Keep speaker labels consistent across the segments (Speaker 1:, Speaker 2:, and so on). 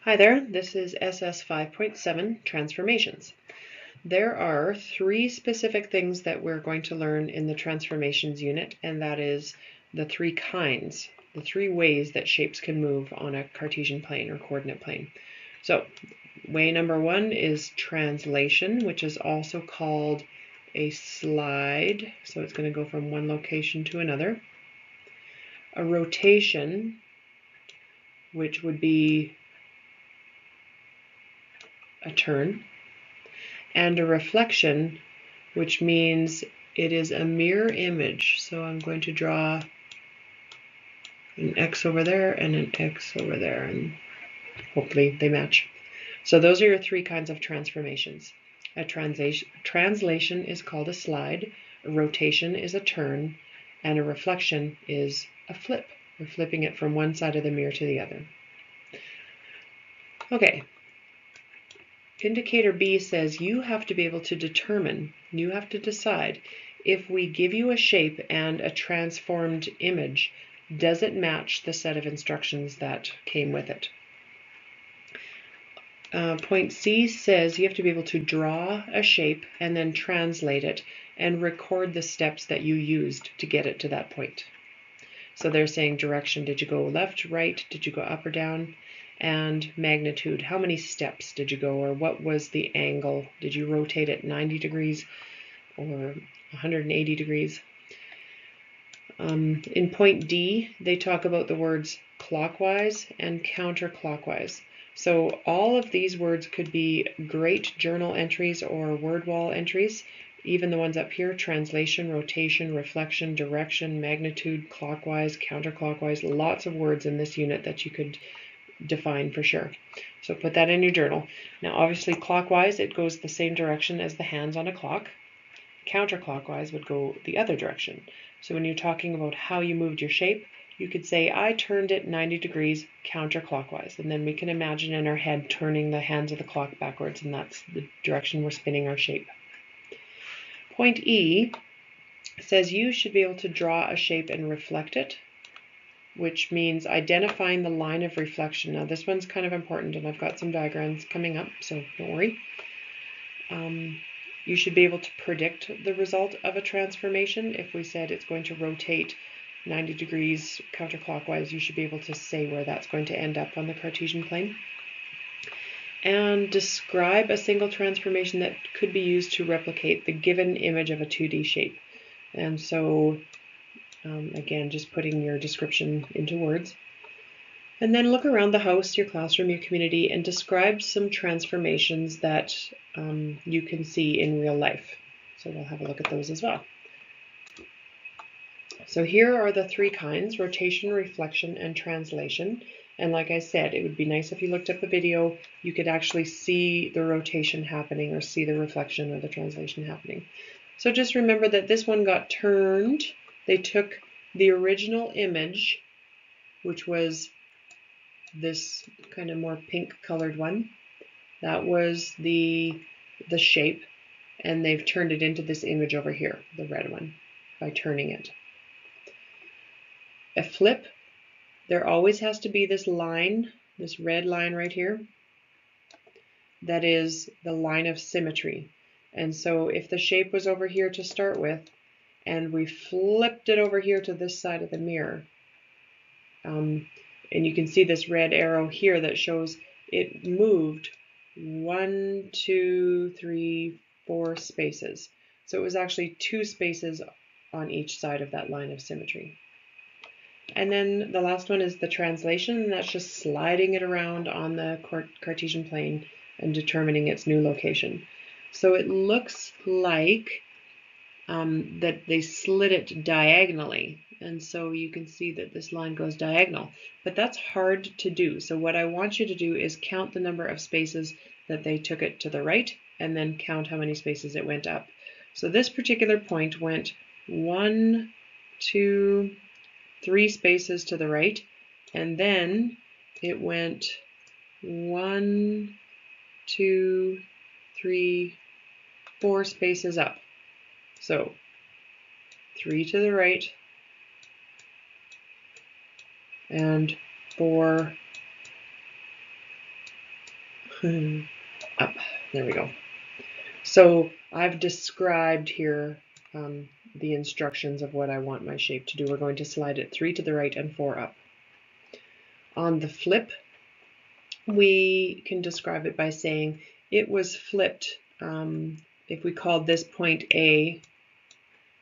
Speaker 1: Hi there, this is SS 5.7 Transformations. There are three specific things that we're going to learn in the Transformations unit, and that is the three kinds, the three ways that shapes can move on a Cartesian plane or coordinate plane. So, way number one is translation, which is also called a slide. So it's going to go from one location to another. A rotation, which would be a turn, and a reflection, which means it is a mirror image. So I'm going to draw an X over there and an X over there, and hopefully they match. So those are your three kinds of transformations. A translation is called a slide, a rotation is a turn, and a reflection is a flip. We're flipping it from one side of the mirror to the other. Okay. Indicator B says you have to be able to determine, you have to decide, if we give you a shape and a transformed image, does it match the set of instructions that came with it? Point C says you have to be able to draw a shape and then translate it and record the steps that you used to get it to that point. So they're saying direction, did you go left, right, did you go up or down? And magnitude, how many steps did you go, or what was the angle? Did you rotate it 90 degrees or 180 degrees? In point D, they talk about the words clockwise and counterclockwise. So all of these words could be great journal entries or word wall entries. Even the ones up here, translation, rotation, reflection, direction, magnitude, clockwise, counterclockwise, lots of words in this unit that you could define for sure. So put that in your journal. Now obviously clockwise, it goes the same direction as the hands on a clock. Counterclockwise would go the other direction. So when you're talking about how you moved your shape, you could say, I turned it 90 degrees counterclockwise. And then we can imagine in our head turning the hands of the clock backwards, and that's the direction we're spinning our shape. Point E says you should be able to draw a shape and reflect it, which means identifying the line of reflection. Now this one's kind of important, and I've got some diagrams coming up, so don't worry. You should be able to predict the result of a transformation. If we said it's going to rotate 90 degrees counterclockwise, you should be able to say where that's going to end up on the Cartesian plane. And describe a single transformation that could be used to replicate the given image of a 2D shape. And so, again, just putting your description into words. And then look around the house, your classroom, your community, and describe some transformations that you can see in real life. So we'll have a look at those as well. So here are the three kinds: rotation, reflection, and translation. And like I said, it would be nice if you looked up the video, you could actually see the rotation happening or see the reflection or the translation happening. So just remember that this one got turned. They took the original image, which was this kind of more pink colored one. That was the shape, and they've turned it into this image over here, the red one, by turning it. A flip, there always has to be this line, this red line right here, that is the line of symmetry. And so if the shape was over here to start with, and we flipped it over here to this side of the mirror, and you can see this red arrow here that shows it moved 1, 2, 3, 4 spaces. So it was actually 2 spaces on each side of that line of symmetry. And then the last one is the translation, and that's just sliding it around on the Cartesian plane and determining its new location. So it looks like that they slid it diagonally. And so you can see that this line goes diagonal, but that's hard to do. So what I want you to do is count the number of spaces that they took it to the right, and then count how many spaces it went up. So this particular point went 1, 2, 3 spaces to the right, and then it went 1, 2, 3, 4 spaces up. So 3 to the right, and 4 up. There we go. So I've described here the instructions of what I want my shape to do. We're going to slide it 3 to the right and 4 up. On the flip, we can describe it by saying it was flipped. If we called this point A,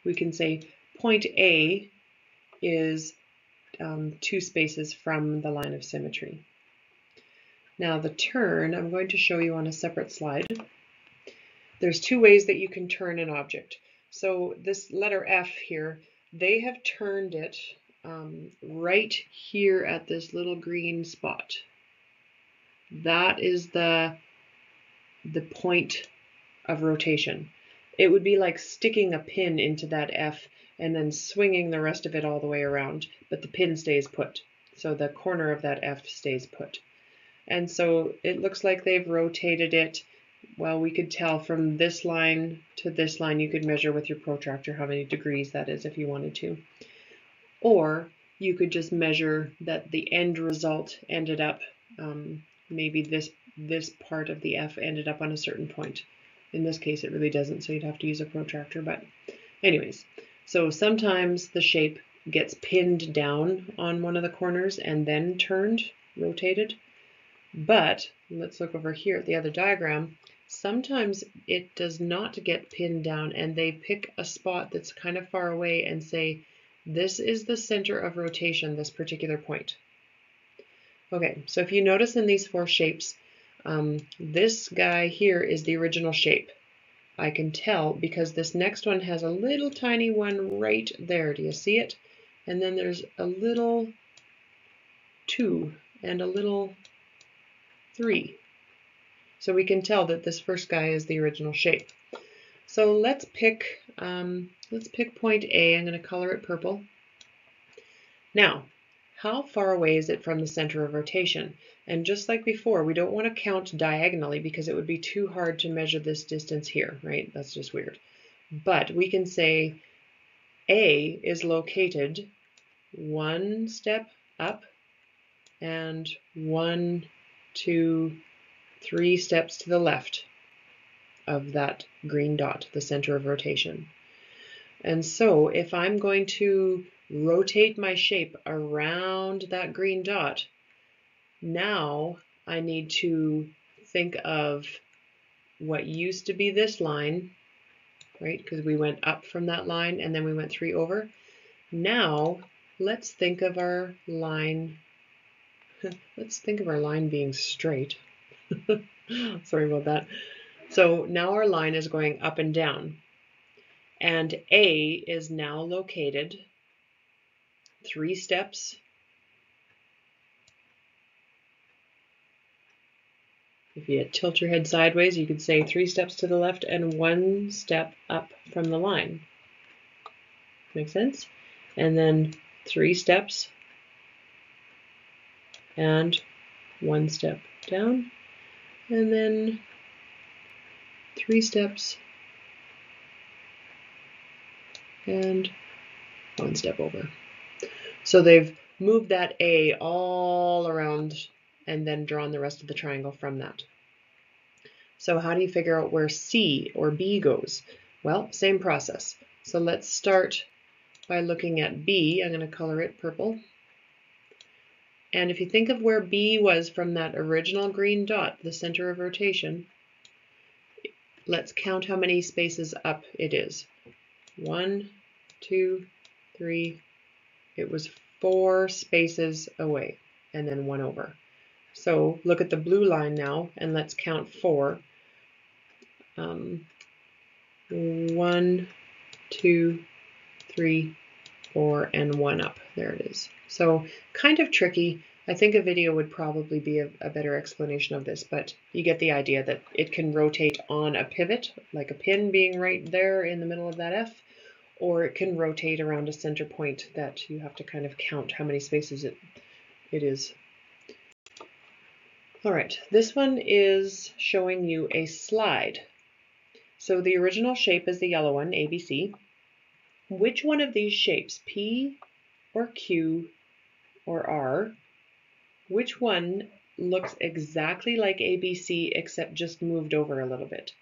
Speaker 1: we can say point A is 2 spaces from the line of symmetry. Now the turn, I'm going to show you on a separate slide. There's 2 ways that you can turn an object. So this letter F here, they have turned it right here at this little green spot. That is the point of rotation. It would be like sticking a pin into that F and then swinging the rest of it all the way around, but the pin stays put. So the corner of that F stays put. And so it looks like they've rotated it. Well, we could tell from this line to this line, you could measure with your protractor how many degrees that is if you wanted to. Or you could just measure that the end result ended up, maybe this part of the F ended up on a certain point. In this case, it really doesn't, so you'd have to use a protractor. But anyways, so sometimes the shape gets pinned down on one of the corners and then turned, rotated. But let's look over here at the other diagram. Sometimes it does not get pinned down and they pick a spot that's kind of far away and say, this is the center of rotation, this particular point. Okay, so if you notice in these 4 shapes, this guy here is the original shape. I can tell because this next one has a little tiny one right there. Do you see it? And then there's a little 2 and a little 3. So we can tell that this first guy is the original shape. So let's pick point A. I'm going to color it purple. Now, how far away is it from the center of rotation? And just like before, we don't want to count diagonally because it would be too hard to measure this distance here, right? That's just weird. But we can say A is located 1 step up and 1, 2, 3 steps to the left of that green dot, the center of rotation. And so if I'm going to rotate my shape around that green dot, now I need to think of what used to be this line, right? Because we went up from that line and then we went 3 over. Now let's think of our line. Let's think of our line being straight. Sorry about that. So now our line is going up and down. And A is now located 3 steps. If you tilt your head sideways, you could say 3 steps to the left and 1 step up from the line. Make sense? And then 3 steps and 1 step down. And then 3 steps and 1 step over. So they've moved that A all around and then drawn the rest of the triangle from that. So how do you figure out where C or B goes? Well, same process. So let's start by looking at B. I'm going to color it purple. And if you think of where B was from that original green dot, the center of rotation, let's count how many spaces up it is. 1, 2, 3. It was 4 spaces away and then 1 over. So look at the blue line now and let's count 4. 1, 2, 3, 4, and 1 up. There it is. So kind of tricky. I think a video would probably be a better explanation of this, but you get the idea that it can rotate on a pivot, like a pin being right there in the middle of that F, or it can rotate around a center point that you have to kind of count how many spaces it is. All right, this one is showing you a slide. So the original shape is the yellow one, ABC. Which one of these shapes, P or Q or R, which one looks exactly like ABC except just moved over a little bit.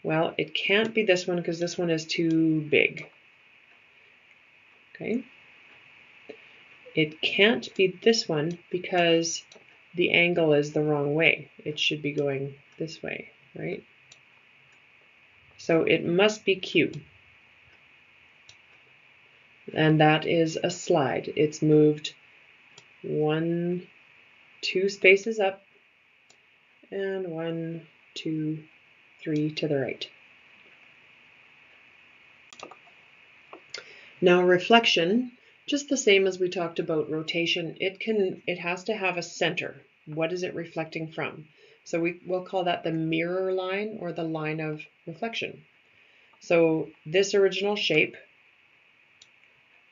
Speaker 1: Well, it can't be this one because this one is too big. Okay. It can't be this one because the angle is the wrong way. It should be going this way, right? So it must be Q. And that is a slide. It's moved 2 spaces up and 1, 2, 3 to the right. Now reflection, just the same as we talked about rotation, it has to have a center. What is it reflecting from? So we'll call that the mirror line or the line of reflection. So this original shape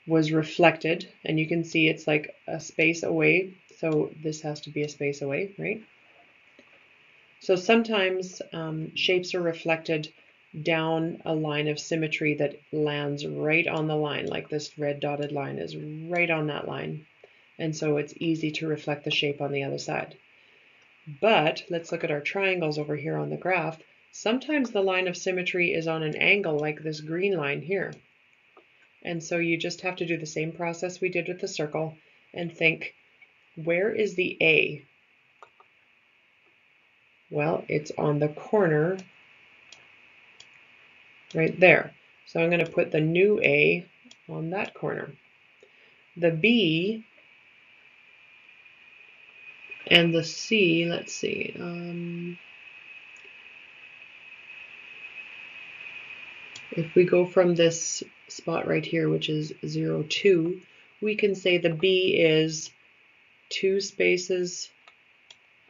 Speaker 1: was reflected, and you can see it's like a space away. So this has to be a space away, right? So sometimes shapes are reflected down a line of symmetry that lands right on the line, like this red dotted line is right on that line. And so it's easy to reflect the shape on the other side. But let's look at our triangles over here on the graph. Sometimes the line of symmetry is on an angle like this green line here. And so you just have to do the same process we did with the circle and think, where is the A? Well, it's on the corner right there. So I'm going to put the new A on that corner. The B and the C, let's see. If we go from this spot right here, which is 0, 2, we can say the B is 2 spaces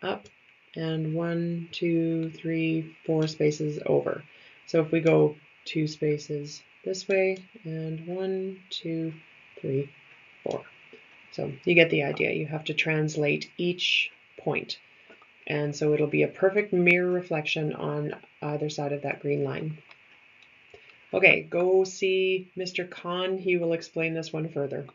Speaker 1: up and 1, 2, 3, 4 spaces over. So if we go 2 spaces this way and 1, 2, 3, 4. So you get the idea. You have to translate each point. And so it'll be a perfect mirror reflection on either side of that green line. Okay, go see Mr. Khan. He will explain this one further.